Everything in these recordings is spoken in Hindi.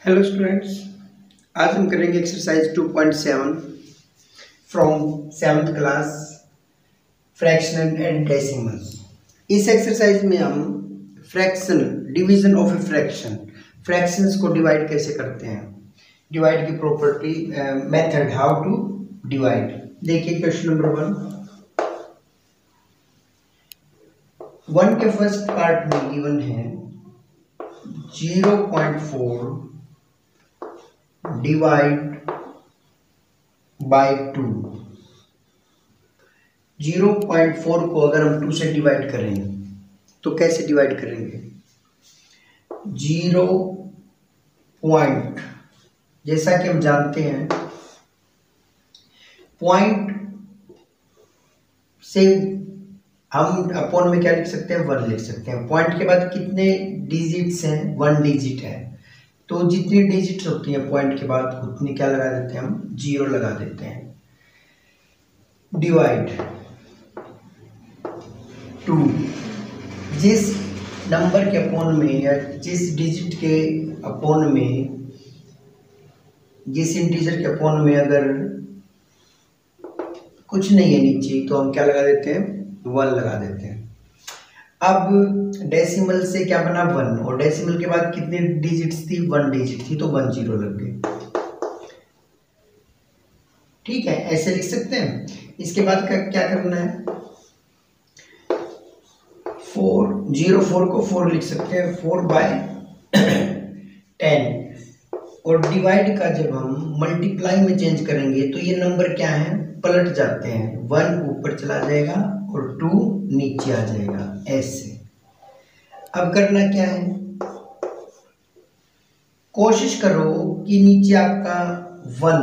हेलो स्टूडेंट्स, आज हम करेंगे exercise 2.7 from 7th class fraction and decimals. इस एक्सरसाइज में हम fraction, division of a fraction, fractions को डिवाइड कैसे करते हैं, डिवाइड की property, method how to divide. देखिए क्वेश्चन नंबर 1 के फर्स्ट पार्ट में गिवन है 0.4 डिवाइड बाय 2। 0.4 को अगर हम 2 से डिवाइड करें तो कैसे डिवाइड करेंगे? 0 पॉइंट, जैसा कि हम जानते हैं पॉइंट से हम अपॉन में क्या लिख सकते हैं, 1 लिख सकते हैं। पॉइंट के बाद कितने डिजिट्स हैं? 1 डिजिट है, तो जितनी डिजिट्स होती हैं पॉइंट के बाद उतनी क्या लगा देते हैं, हम 0 लगा देते हैं। डिवाइड 2, जिस नंबर के अपॉन में या जिस डिजिट के अपॉन में, जिस इंटीजर के अपॉन में अगर कुछ नहीं है नीचे तो हम क्या लगा देते हैं, 1 लगा देते हैं। अब डेसिमल से क्या बना, 1, और डेसिमल के बाद कितनी डिजिट्स थी, 1 डिजिट थी, तो 1 0 लग गए। ठीक है, ऐसे लिख सकते हैं। इसके बाद क्या करना है, 4 को 4 लिख सकते हैं, 4/10। और डिवाइड का जब हम मल्टीप्लाई में चेंज करेंगे तो ये नंबर क्या है, पलट जाते हैं। 1 ऊपर चला जाएगा और 2 नीचे आ जाएगा, ऐसे। अब करना क्या है, कोशिश करो कि नीचे आपका 1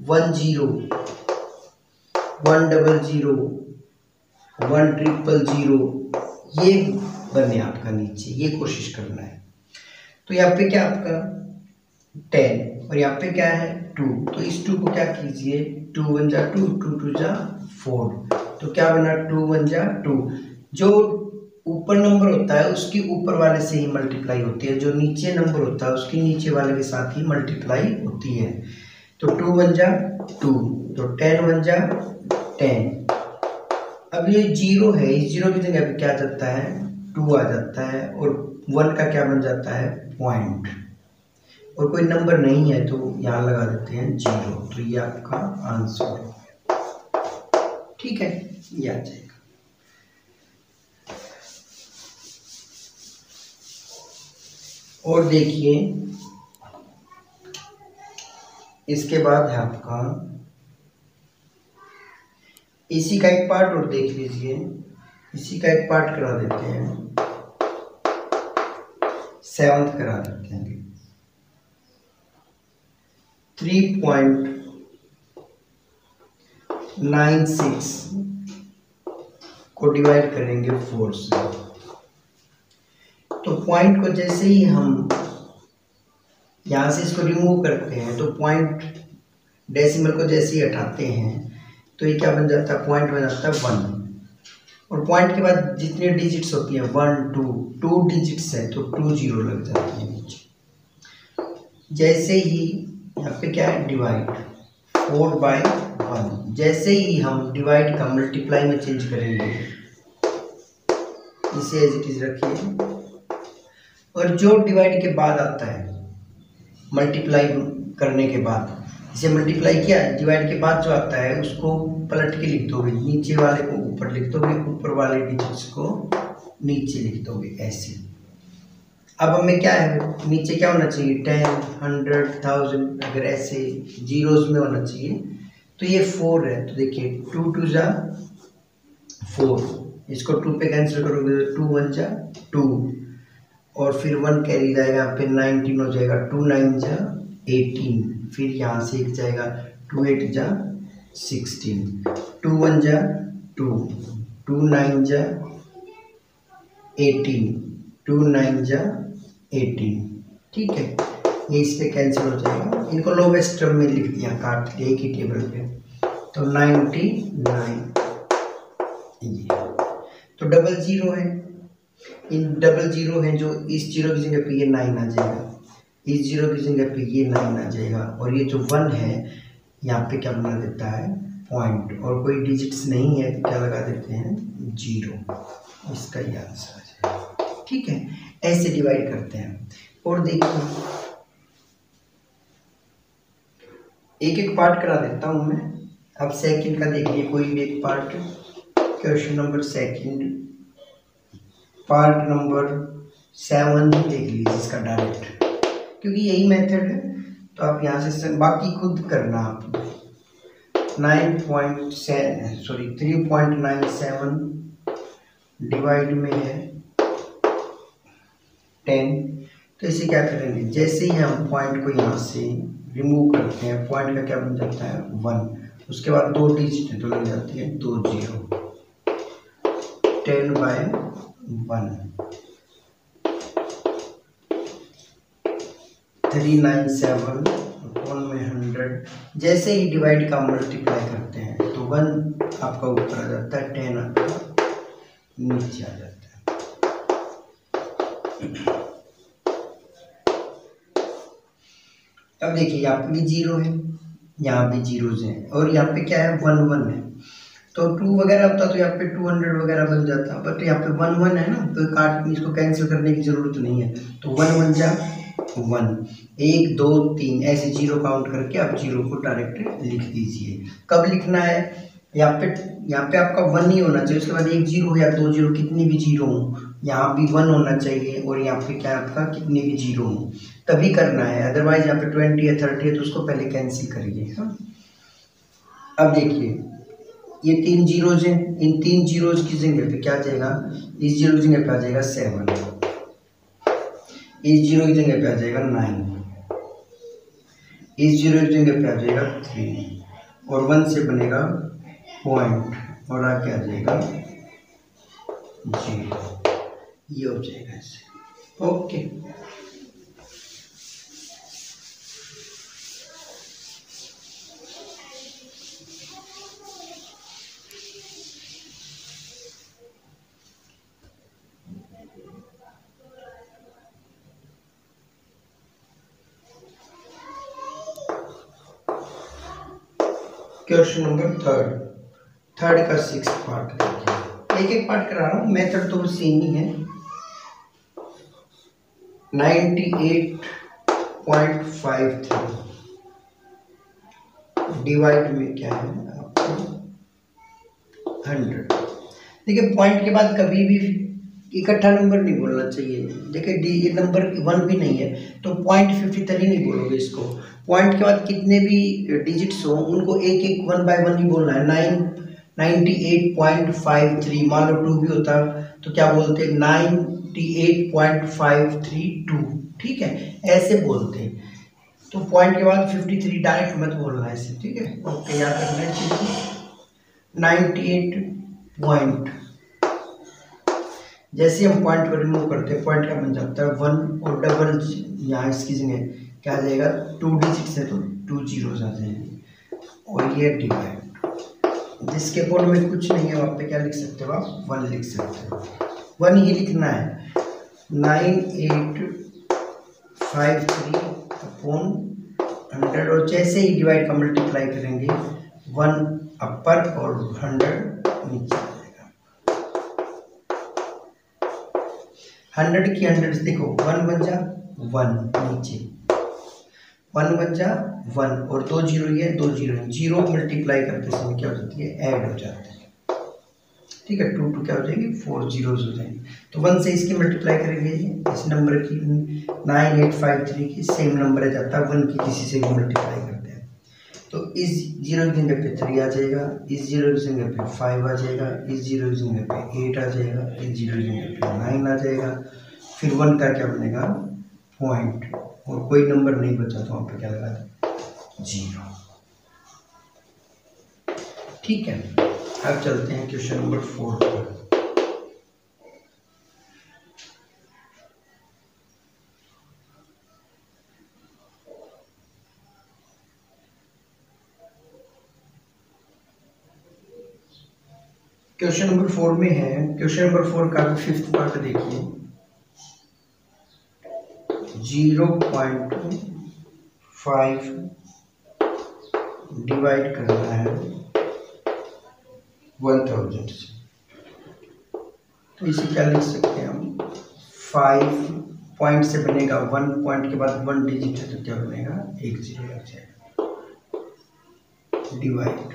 1 0 1 0 1 0 ये बने आपका नीचे, ये कोशिश करना है। तो यहाँ पे क्या आपका 10 और यहाँ पे क्या है 2, तो इस 2 को क्या कीजिए, 2 1 जा 2, 2 2 जा 4, तो क्या बना 2 1 जा 2। जो ऊपर नंबर होता है उसकी ऊपर वाले से ही मल्टीप्लाई होती है, जो नीचे नंबर होता है उसकी नीचे वाले के साथ ही मल्टीप्लाई होती है। तो 2 1 जा 2, तो 10 1 जा 10। अब ये 0 है, इस 0 की जगह पे क्या आ जाता है, 2 आ जाता है, और 1 का क्या बन जाता है, पॉइंट। और कोई नंबर नहीं है तो यहाँ लगा देते हैं 0, तो ये आपका आंसर है। ठीक है, ये आ जाएगा। और देखिए इसके बाद है आपका, इसी का एक पार्ट और देख लीजिए, इसी का एक पार्ट करा देते हैं, 7th करा देते हैं। 3.96 को डिवाइड करेंगे 4 से, तो पॉइंट को जैसे ही हम यहाँ से इसको रिमूव करते हैं तो पॉइंट, डेसिमल को जैसे ही हटाते हैं तो ये क्या बन जाता है, पॉइंट बन जाता है 1। और पॉइंट के बाद जितनी डिजिट्स होती हैं 1 2 डिजिट्स है, तो 2 0 लग जाती है नीचे। जैसे ही यहाँ पे क्या है, डिवाइड 4/1, जैसे ही हम डिवाइड का मल्टीप्लाई में चेंज करेंगे, इसे एज इट इज रखिए। और जो डिवाइड के बाद आता है, मल्टीप्लाई करने के बाद, इसे मल्टीप्लाई किया, डिवाइड के बाद जो आता है उसको पलट के लिख दोगे, नीचे वाले को ऊपर लिख दोगे, ऊपर वाले डिजिट्स को नीचे लिख दोगे, ऐसे। अब हमें क्या है, नीचे क्या होना चाहिए, 10 100 1000, अगर ऐसे जीरोस में होना चाहिए। तो ये 4 है, तो देखिए 2 2 जा 4, इसको 2 पे कैंसिल करोगे तो 2 1 जा 2, और फिर 1 कैरी जाएगा, यहाँ पे 19 हो जाएगा, 2 9 जा 18, फिर यहाँ से एक जाएगा, 2 8 जा 16, 2 1 जा 2, 2 9 जा 18, 2 9 जा 18। ठीक है, ये इस पे कैंसिल हो जाएगा, इनको लोवेस्ट टर्म में लिख दिया, काट दिया एक ही टेबल पे, तो 99। ये तो 00 है, इन 00 है जो इस 0 की जगह पे ये 9 आ जाएगा, इस 0 की जगह पे ये 9 आ जाएगा, और ये जो 1 है यहाँ पे क्या बना देता है पॉइंट, और कोई डिजिट्स नहीं है तो क्या लगा देते हैं 0, इसका ये आंसर आ जाएगा। ठीक है, ऐसे डिवाइड करते हैं। और देखिए एक एक पार्ट करा देता हूँ मैं। अब सेकंड का देखिए कोई भी एक part, question number second part number 7 ही देख लीजिए इसका डायरेक्ट, क्योंकि यही मेथड है तो आप यहाँ से बाकी खुद करना। आप 3.97 डिवाइड में है 10, तो इसे क्या करेंगे, जैसे ही हम पॉइंट को यहाँ से रिमूव करते हैं पॉइंट का क्या बन जाता है 1, उसके बाद 2 डिजिट तो लग जाती है 2 0, 10/1 397 अपॉन में 100। जैसे ही डिवाइड का मल्टीप्लाई करते हैं तो 1 आपका ऊपर आ जाता है, 10 आपका नीचे आ जाता है। अब देखिए यहाँ पे भी 0 है, यहाँ भी 0 हैं, और यहाँ पे क्या है 1 1 है, तो 2 वगैरह होता तो यहाँ पे 200 वगैरह बन जाता, बट यहाँ पे 1 1 है ना, तो काट इसको कैंसिल करने की जरूरत नहीं है, तो 1 1 जा 1, 1 2 3 ऐसे 0 काउंट करके आप 0 को डायरेक्ट लिख दीजिए। कब लिखना है, यहाँ पे आपका 1 ही होना चाहिए, उसके बाद 1 0 या 2 0 कितनी भी 0 हो, यहाँ भी 1 होना चाहिए, और यहाँ पे क्या आपका कितनी भी 0 हो तभी करना है, अदरवाइज यहाँ पे 20 या 30 है तो उसको पहले कैंसिल करिए। हाँ, अब देखिए ये 3 जीरोज हैं, इन 3 जीरोज की जगह पे क्या आ जाएगा, इस 0 की जगह पे आ जाएगा 7, इस 0 की जगह पे आ जाएगा 9, इस 0 की जगह पे आ जाएगा 3, और 1 से बनेगा पॉइंट, और आगे आ जाएगा 0, ये हो जाएगा ऐसे। ओके, क्वेश्चन नंबर थर्ड का 6th पार्ट देखिए, एक एक पार्ट करा रहा हूँ, मेथड तो सेम ही है। 98.53 डिवाइड में क्या है आपको 100। देखिए पॉइंट के बाद कभी भी इकट्ठा नंबर नहीं बोलना चाहिए। देखिए ये नंबर 1 भी नहीं है तो 0.53 नहीं बोलोगे इसको, पॉइंट के बाद कितने भी डिजिट्स हो उनको एक एक 1 बाय 1 ही बोलना है। 98.53, मान लो 2 भी होता तो क्या बोलते 98.532, ठीक है ऐसे बोलते। तो पॉइंट के बाद 53 डायरेक्ट मत बोलना है इसे, ठीक है। ओके, याद रखना है चीज 98 पॉइंट, जैसे हम पॉइंट को रिमूव करते हैं पॉइंट का बन जाता है 1, और डबल यहाँ इसकी जगह क्या आ जाएगा 2 डिजिट से तो 2 जीरोस आ जाएंगे, और ये डिवाइड जिसके पॉइंट में कुछ नहीं है वहाँ पे क्या लिख सकते हो आप 1 लिख सकते हो, 1 ही लिखना है। 9853 अपॉन 100, और जैसे ही डिवाइड का मल्टीप्लाई करेंगे 1 अपर और 100 नीचे आ जाएगा। 100 की 100 देखो 1 बन जा 1 नीचे, 1 बन जा 1, और 2 जीरो ये 2 जीरो, जीरो मल्टीप्लाई करते समय क्या हो जाती है ऐड हो जाती है, ठीक है। 2 2 क्या हो जाएगी 4 जीरोस हो जाएंगे, तो 1 से इसकी मल्टीप्लाई करेंगे इस नंबर की 9853 की सेम नंबर आ जाता है 1 की किसी से भी मल्टीप्लाई करते हैं, तो इस 0 की जगह पे 3 आ जाएगा, इस 0 की जगह पे 5 आ जाएगा, इस 0 की जगह पे 8 आ जाएगा, इस 0 की जगह पे 9 आ जाएगा, फिर 1 का क्या बनेगा पॉइंट, और कोई नंबर नहीं बचा तो वहाँ पे क्या लगा 0, ठीक है। अब चलते हैं क्वेश्चन नंबर 4 पर। क्वेश्चन नंबर 4 में है, क्वेश्चन नंबर 4 का 5th पार्ट देखिए। 0.5 डिवाइड करना है 1000 से। तो इसे क्या लिख सकते हैं हम, 5 पॉइंट से बनेगा 1 पॉइंट के बाद 1 डिजिट है तो क्या बनेगा 1 0 लग जाएगा, डिवाइड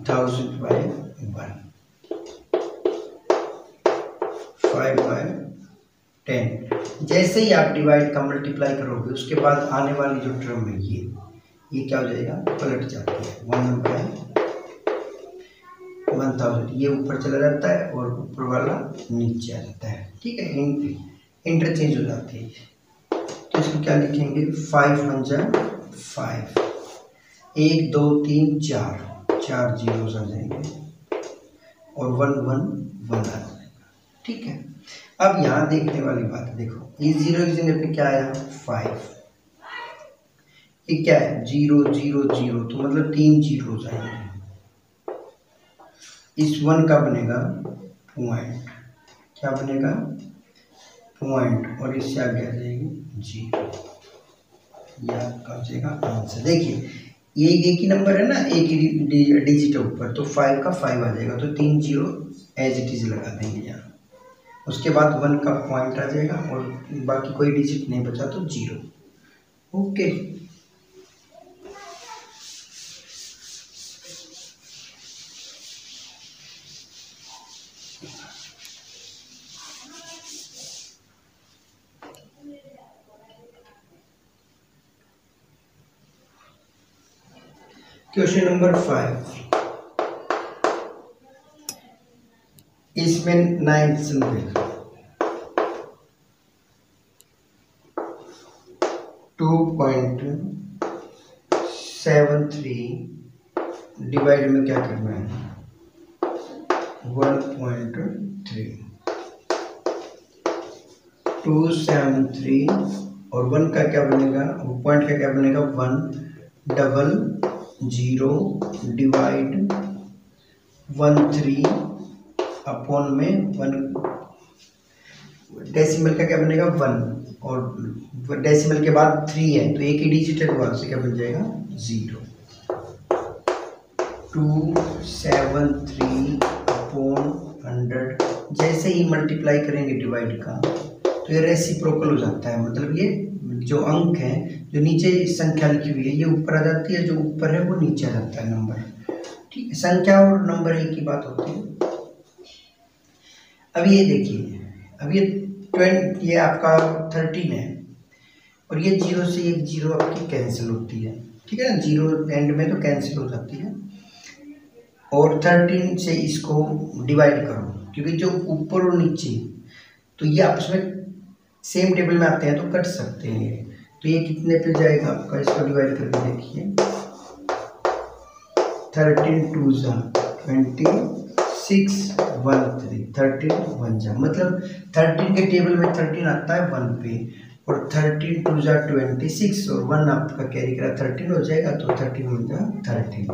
1000 बाय 1, 5 बाय 10। जैसे ही आप डिवाइड का मल्टीप्लाई करोगे उसके बाद आने वाली जो टर्म है ये क्या हो जाएगा, पलट जाती है, 1 बाय 1000 ये ऊपर चला जाता है और ऊपर वाला नीचे आ जाता है, ठीक है, इंटरचेंज हो जाती है। तो इसको क्या लिखेंगे, 5 1 जा 5, 1 2 3 4 जीरोस आ जाएंगे और 1 1 1 आ जाएगा, ठीक है। अब यहाँ देखने वाली बात है, देखो ये 0 की जगह पे क्या आया 5, ये क्या है 0 0 0, तो मतलब 3 जीरोस आएंगे। इस 1 का बनेगा पॉइंट, क्या बनेगा पॉइंट, और इससे आगे आ जाएगी 0, यह आपका हो जाएगा आंसर। देखिए ये एक ही नंबर है ना, एक ही डिजिट है ऊपर, तो 5 का 5 आ जाएगा, तो 3 0 एज इट इज लगा देंगे यहाँ। उसके बाद 1 का पॉइंट आ जाएगा और बाकी कोई डिजिट नहीं बचा तो 0। ओके, क्वेश्चन नंबर 5, इसमें 9th सम देखो, 2.73 डिवाइड में क्या करना है 1.3, 273 और 1 का क्या बनेगा, पॉइंट का क्या बनेगा 100 डिवाइड 13 अपॉन में 1, डेसिमल का क्या बनेगा 1 और डेसिमल के बाद 3 है तो एक ही डिजिट है, तो वहां से क्या बन जाएगा 0। 273 अपॉन 100, जैसे ही मल्टीप्लाई करेंगे डिवाइड का तो ये रेसिप्रोकल हो जाता है, मतलब ये जो अंक है, जो नीचे संख्या लिखी हुई है ये ऊपर आ जाती है, जो ऊपर है वो नीचे आ जाता है नंबर, ठीक है। संख्या और नंबर एक ही बात होती है। अब ये देखिए, अब ये आपका 13 है और ये 0 से एक 0 आपकी कैंसिल होती है, ठीक है ना, 0 एंड में तो कैंसिल हो जाती है, और 13 से इसको डिवाइड करो, क्योंकि जो ऊपर और नीचे तो ये आपस में सेम टेबल में आते हैं तो कट सकते हैं, तो ये कितने पे जाएगा आपका, इसको डिवाइड करके देखिए, 13 2 जा 26 1 3, 13 1 जा, मतलब 13 के टेबल में 13 आता है 1 पे, और 13 2 जा 26 और 1 आपका कैरी करा 13 हो जाएगा, तो 13 1 जा 13,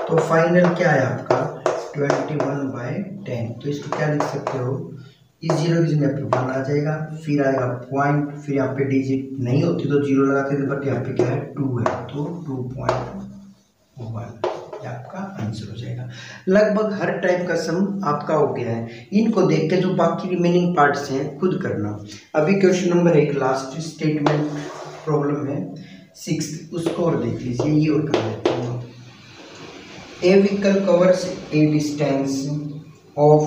तो फाइनल क्या है आपका 21/10। तो इसको क्या लिख सकते हो, इस 0 की जगह पे 1 आ जाएगा, फिर आएगा पॉइंट, फिर यहाँ पे डिजिट नहीं होती तो 0 लगाते थे, बट यहाँ पे क्या है 2 है, तो 2.1 आपका आंसर हो जाएगा। लगभग हर टाइप का सम आपका हो गया है, इनको देख के जो बाकी रिमेनिंग पार्ट्स हैं खुद करना। अभी question number 1 last statement problem है 6, उसको और देख लीजिए, ये और कर लेते हैं। A vehicle covers a distance of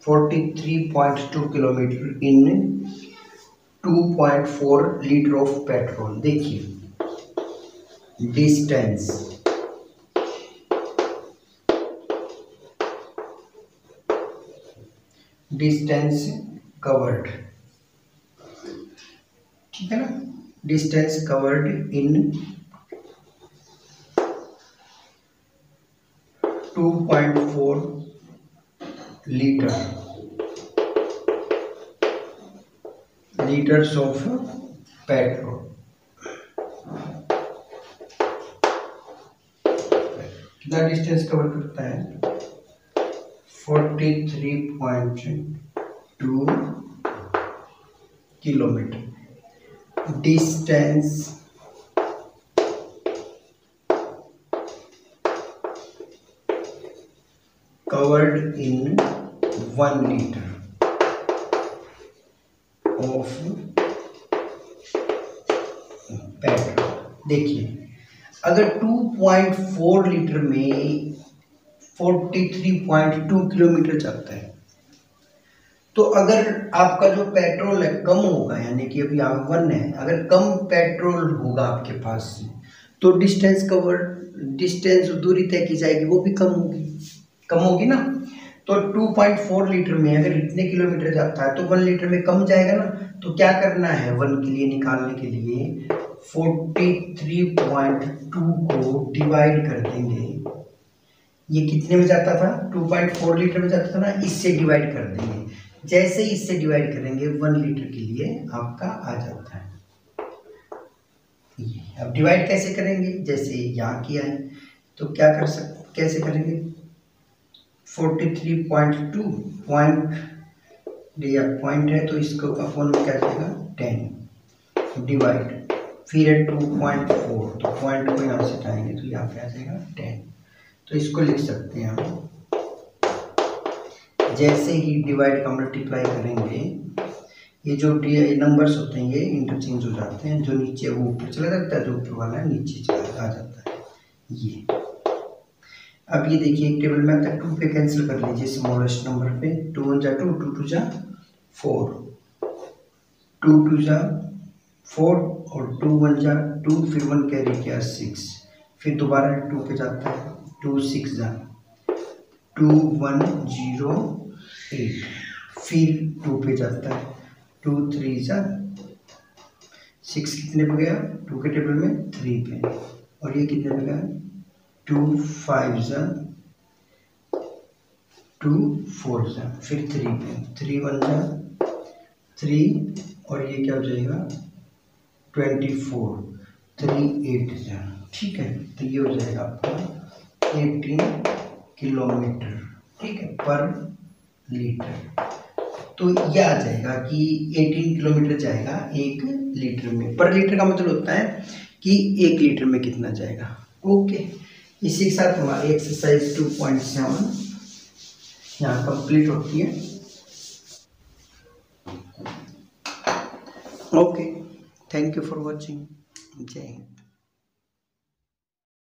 43.2 kilometre in 2.4 litre of petrol. देखिए डिस्टेंस कवर्ड, ठीक है ना, distance covered in 2.4 litres of petrol. कितना डिस्टेंस कवर करता है 43.2 kilometre. Distance covered in 1 litre of petrol. देखिए अगर 2.4 लीटर में 43.2 किलोमीटर चलता है, तो अगर आपका जो पेट्रोल है कम होगा, यानी कि अभी आप 1 है, अगर कम पेट्रोल होगा आपके पास तो डिस्टेंस दूरी तय की जाएगी वो भी कम होगी ना। तो 2.4 लीटर में अगर इतने किलोमीटर जाता है तो 1 लीटर में कम जाएगा ना। तो क्या करना है 1 के लिए निकालने के लिए 43.2 को डिवाइड कर देंगे। ये कितने में जाता था, 2.4 लीटर में जाता था ना, इससे डिवाइड कर देंगे। जैसे ही इससे डिवाइड करेंगे 1 लीटर के लिए आपका आ जाता है। अब डिवाइड कैसे करेंगे, जैसे यहाँ किया है तो क्या कैसे करेंगे, 43.2 पॉइंट है तो इसको अपन में क्या जाएगा 10 डिवाइड, फिर है 2.4 तो पॉइंट को यहाँ से हटाएंगे तो यहाँ पे आ जाएगा 10। तो इसको लिख सकते हैं हम, जैसे ही डिवाइड का मल्टीप्लाई करेंगे ये जो नंबर्स होते हैं ये इंटरचेंज हो जाते हैं, जो नीचे वो ऊपर चला जाता है, जो ऊपर वाला है नीचे चला आ जाता है ये। अब ये देखिए एक टेबल में आता है, 2 पे कैंसिल कर लीजिए स्मॉलेस्ट नंबर पे, 2 1 जा 2, 2 2 जा 4, 2 2 जा 4 और 2 1 जा 2, फिर 1 कैरी किया 6, फिर दोबारा 2 पे जाता है, 2 6 जा 2 1 0 8, फिर 2 पे जाता है, 2 3 जा 6 कितने पे गया 2 के टेबल में 3 पे, और ये कितने पे गया 2 5 जा 2 4 जा, फिर 3 पे, 3 1 जा 3 और ये क्या हो जाएगा 24, 3 8 जा, ठीक है। तो ये हो जाएगा आपका 18 किलोमीटर, ठीक है, पर लीटर। तो ये आ जाएगा कि 18 किलोमीटर जाएगा 1 लीटर में। पर लीटर का मतलब होता है कि 1 लीटर में कितना जाएगा। ओके, इसी के साथ हमारी एक्सरसाइज 2.7 यहाँ कंप्लीट होती है। Okay, thank you for watching. जय हिंद।